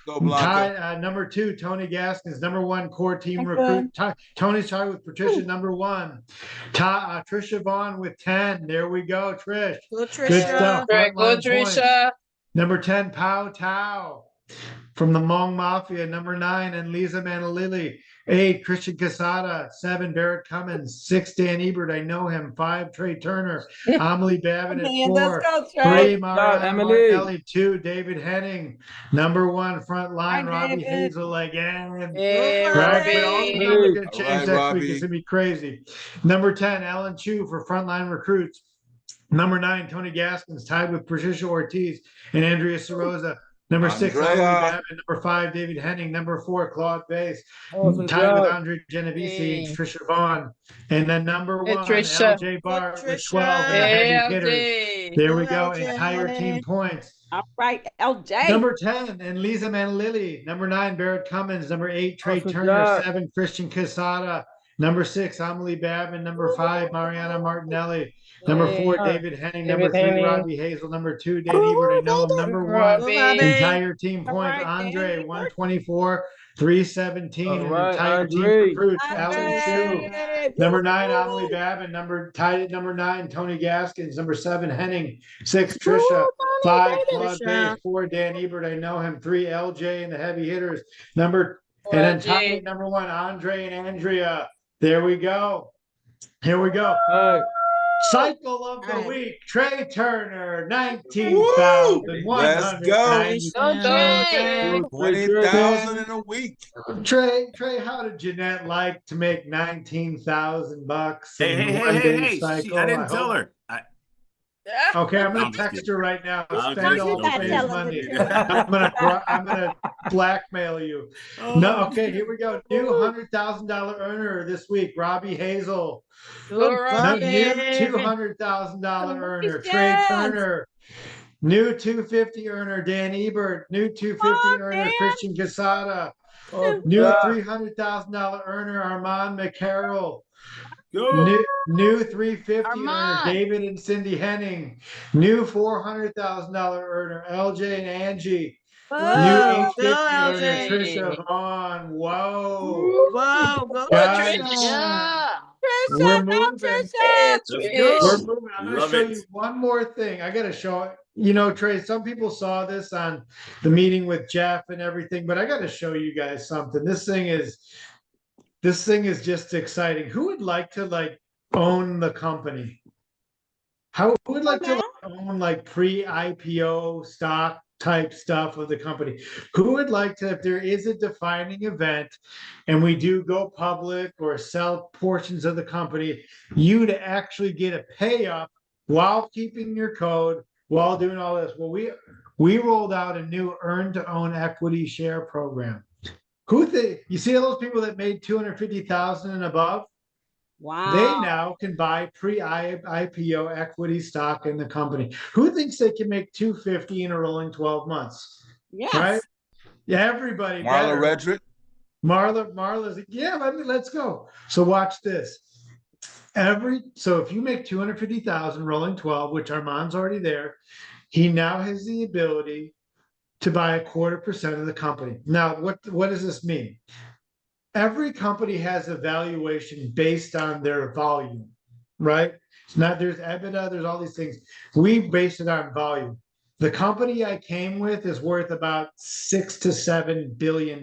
Go, Blanca. Number 2, Tony Gaskins. Number 1, core team Okay. recruit. Tony's tied with Patricia. Number 1. Trisha Vaughn with 10. There we go, Trish. Good, Good Trisha. stuff. Very good, Frontline points. Trisha. Number 10, Pau Tao from the Hmong Mafia. Number 9, Enliza Manalili. 8, Christian Casada. 7, Barrett Cummins. 6, Dan Ebert. I know him. 5, Trey Turner. Amelie Babin at Man, 4. let's go, 3, Trey. Mariana Martinelli. 2, David Henning. Number 1, front line, Hi, Robbie David. Hazel again. Hey, Right, but all these Robbie. numbers are gonna All change right, next Robbie. week. It's gonna be crazy. Number 10, Alan Chu for frontline recruits. Number 9, Tony Gaskins, tied with Patricia Ortiz and Andrea Sorosa. Number 6, Andrea. Emily Babin. Number 5, David Henning. Number 4, Claude Bass, tied with Andre Genovese and Trisha Vaughn. And then number Hey, 1, Trisha. LJ Bart with Trisha. 12. and the Hey, heavy hitters. LJ. There we Go, go. LJ. Entire team points. All right, LJ. Number 10, Enliza Manalili. Number 9, Barrett Cummins. Number 8, Trey Turner. 7, Christian Casada. Number 6, Amelie Babin. Number 5, Mariana Martinelli. Number 4, David Henning. Number 3, Robbie Hazel. Number 2, Dan Ebert. I know him. Number 1, Robbie. entire team All points. right, Andre, Danny. 124, 317. All And right, entire team Andre. recruits. Alan Chu. Andre. Number 9, Amelie Babin. Tied at number 9, Tony Gaskins. Number 7, Henning. 6, Trisha. 5, Claude Bass. 4, Dan Ebert. I know him. 3, LJ and the heavy hitters. And then tied at number 1, Andre and Andrea. There we go. Here we go. Cycle of the Alright. week. Trey Turner, 19,100. Let's go. Go, Trey. 20,000 in a week. Trey, how did Jeanette like to make $19,000? Hey. I didn't tell her. Okay, I'm I'm gonna just text kidding. her right now. I'm Spend just all kidding. Trey's Tell her money. the truth. I'm gonna blackmail you. No, okay, here we go. New $100,000 earner this week, Robbie Hazel. Go, No, Robbie. new $200,000 earner, Trey Yes. Turner. New $250 earner, Dan Ebert. New $250 earner, Dan. Christian Casada. New $300,000 earner, Armand McCarroll. Go. New $350 earner, Armand. David and Cindy Henning. New $400,000 earner, LJ and Angie. New Whoa, $850 go, earner, LJ. Trisha Vaughn. Whoa. Whoa, go, Guys, Trisha. we're Trisha, go, moving. Trisha. Let's We're go. moving. I'm going to Love show it. you one more thing. I got to show it. You know, Trey, some people saw this on the meeting with Jeff and everything, but I got to show you guys something. This thing is just exciting. Who would like to own the company? Who would like to own pre-IPO stock type stuff of the company. Who would like to, if there is a defining event and we do go public or sell portions of the company, you to actually get a pay up while keeping your code, while doing all this? Well, we rolled out a new earn to own equity share program. You see all those people that made 250,000 and above? Wow. They now can buy pre-IPO equity stock in the company. Who thinks they can make 250 in a rolling 12 months? Yes. Right? Yeah, everybody. Marla Redrick. Marla's, yeah, let's go. So watch this. So if you make 250,000 rolling 12, which Armand's already there, he now has the ability to buy 0.25% of the company. Now, what does this mean? Every company has a valuation based on their volume, right? It's not, there's EBITDA, there's all these things. We base it on volume. The company I came with is worth about $6 to $7 billion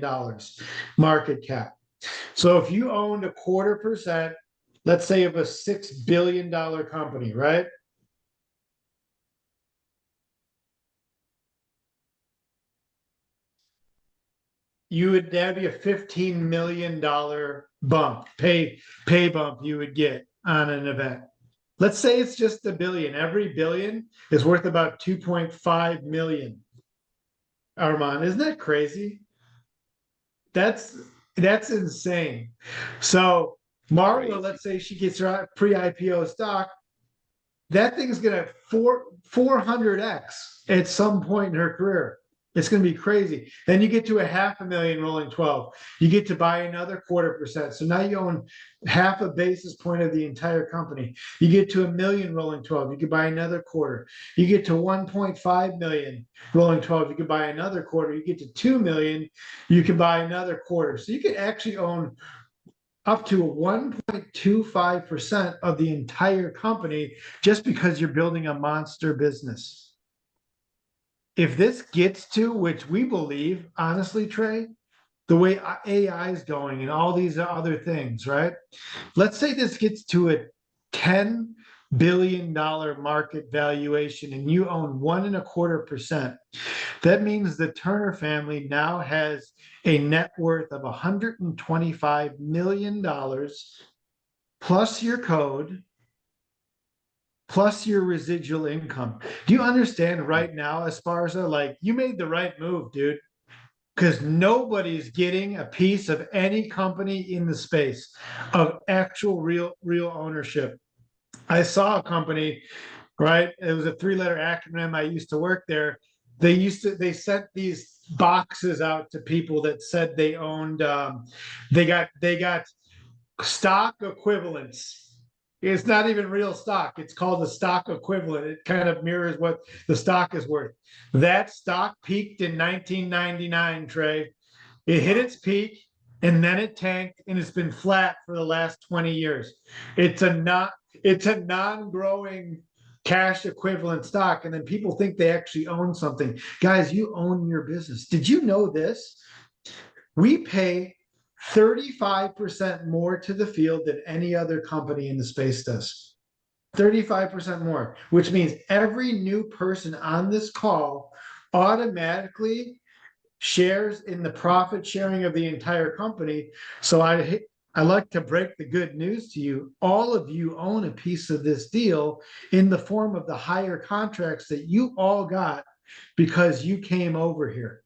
market cap. So if you owned 0.25%, let's say of a $6 billion company, right? That'd be a $15 million bump, pay bump you would get on an event. Let's say it's just $1 billion. Every billion is worth about 2.5 million. Armand, isn't that crazy? That's insane. So Marla, let's say she gets her pre-IPO stock, that thing's gonna 400x at some point in her career. It's going to be crazy. Then you get to a 500,000 rolling 12. You get to buy another 0.25%. So now you own half a basis point of the entire company. You get to 1 million rolling 12. You could buy another quarter. You get to 1.5 million rolling 12. You could buy another quarter. You get to 2 million. You can buy another quarter. So you could actually own up to 1.25% of the entire company just because you're building a monster business. If this gets to, which we believe, honestly, Trey, the way AI is going and all these other things, right? Let's say this gets to a $10 billion market valuation and you own 1.25%. That means the Turner family now has a net worth of $125 million plus your code, plus your residual income. Do you understand right now, Esparza? Like, you made the right move, dude. Because nobody's getting a piece of any company in the space of actual real ownership. I saw a company, right? It was a 3-letter acronym. I used to work there. They sent these boxes out to people that said they owned, they got stock equivalents. It's not even real stock. It's called the stock equivalent. It kind of mirrors what the stock is worth. That stock peaked in 1999, Trey. It hit its peak and then it tanked and it's been flat for the last 20 years. It's a non-growing cash equivalent stock. And then people think they actually own something. Guys, you own your business. Did you know this? We pay 35% more to the field than any other company in the space does. 35% more, which means every new person on this call automatically shares in the profit sharing of the entire company. So I like to break the good news to you. All of you own a piece of this deal in the form of the higher contracts that you all got because you came over here.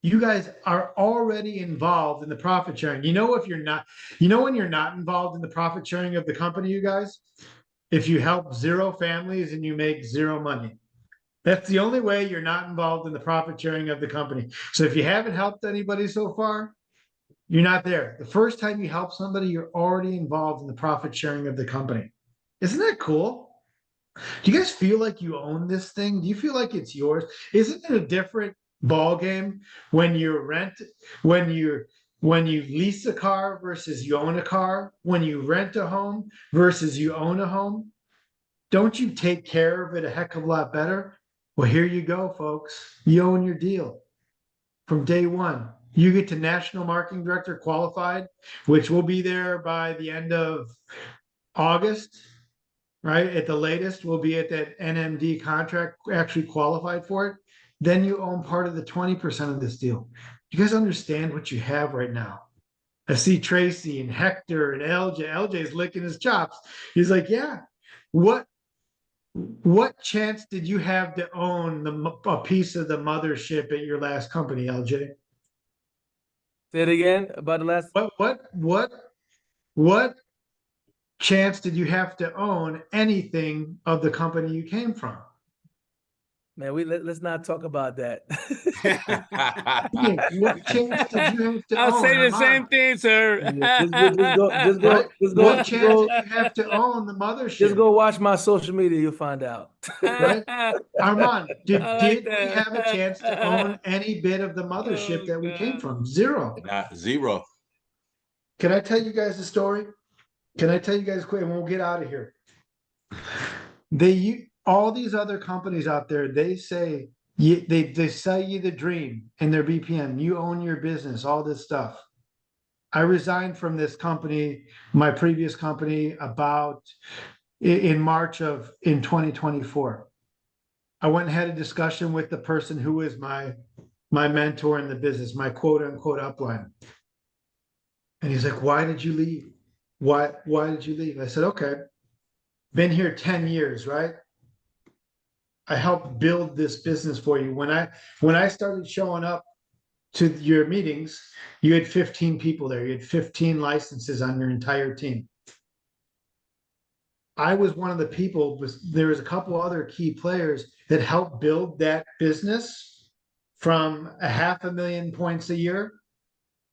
You guys are already involved in the profit sharing. You know, if you're not, you know, when you're not involved in the profit sharing of the company, you guys, if you help 0 families and you make 0 money, that's the only way you're not involved in the profit sharing of the company. So if you haven't helped anybody so far, you're not there. The first time you help somebody, you're already involved in the profit sharing of the company. Isn't that cool? Do you guys feel like you own this thing? Do you feel like it's yours? Isn't it a different ball game when you lease a car versus you own a car, when you rent a home versus you own a home? Don't you take care of it a heck of a lot better? Well, here you go, folks. You own your deal from day one. You get to National Marketing Director qualified, which will be there by the end of August, right? At the latest, we'll be at that NMD contract, actually qualified for it. then you own part of the 20% of this deal. You guys understand what you have right now? I see Tracy and Hector and LJ. LJ's licking his chops. He's like, yeah, what chance did you have to own a piece of the mothership at your last company, LJ? Say it again about the last. What chance did you have to own anything of the company you came from? Man, let's not talk about that. What chance did you have to I'll own? say the Armand? same thing, sir. Right? What chance did you have to own the mothership? Just go watch my social media, you'll find out. Right? Armand, did like we have a chance to own any bit of the mothership that we came from? Zero. Not zero. Can I tell you guys a story? Can I tell you guys quick, and we'll get out of here? All these other companies out there, they say they sell you the dream in their BPM. You own your business, all this stuff. I resigned from this company, my previous company, about in March in 2024. I went and had a discussion with the person who is my mentor in the business, my quote unquote upline. And he's like, why did you leave? Why did you leave? I said, okay, been here 10 years, right? I helped build this business for you. When I started showing up to your meetings, you had 15 people there. You had 15 licenses on your entire team. I was one of the people, there was a couple other key players that helped build that business from 500,000 points a year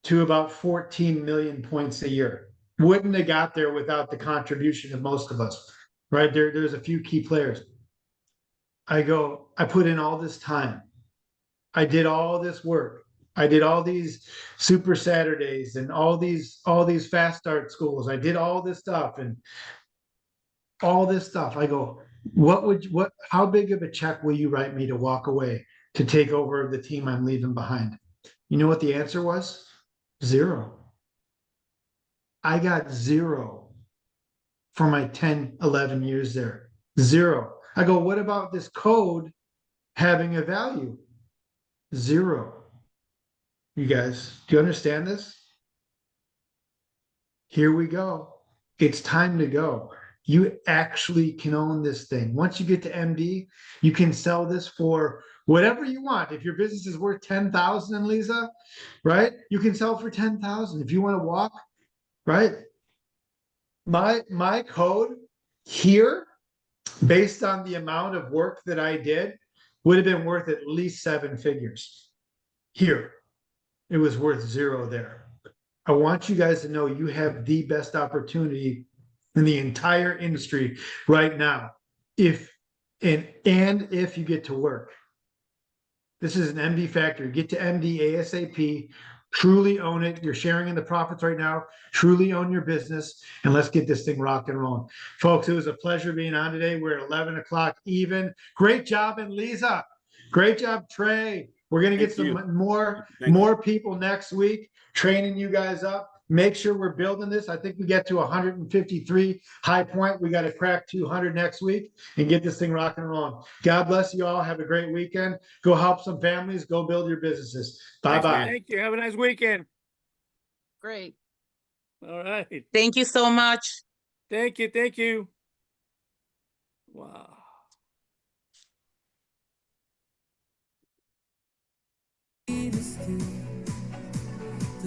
to about 14 million points a year. Wouldn't have got there without the contribution of most of us, right? There's a few key players. I put in all this time. I did all this work. I did all these super Saturdays and all these fast start schools. I did all this stuff and all this stuff. I go, how big of a check will you write me to walk away to take over the team I'm leaving behind? You know what the answer was? Zero. I got zero for my 10, 11 years there. Zero. I go, what about this code having a value? Zero. You guys, do you understand this? Here we go. It's time to go. You actually can own this thing. Once you get to MD, you can sell this for whatever you want. If your business is worth 10,000, Enliza, right? You can sell for 10,000. If you want to walk, right? My code here, based on the amount of work that I did, would have been worth at least 7 figures. Here, it was worth zero there. I want you guys to know you have the best opportunity in the entire industry right now. If you get to work. This is an MD factory. Get to MD ASAP. Truly own it. You're sharing in the profits right now. Truly own your business, and let's get this thing rock and rolling. Folks, it was a pleasure being on today. We're at 11 o'clock even. Great job, Enliza. Great job, Trey. We're going to get some more people next week, training you guys up. Make sure we're building this. I think we get to 153 high point. We got to crack 200 next week and get this thing rocking and rolling. God bless you all. Have a great weekend. Go help some families. Go build your businesses. Bye-bye. Thank you. Have a nice weekend. Great. All right. Thank you so much. Thank you. Thank you. Wow.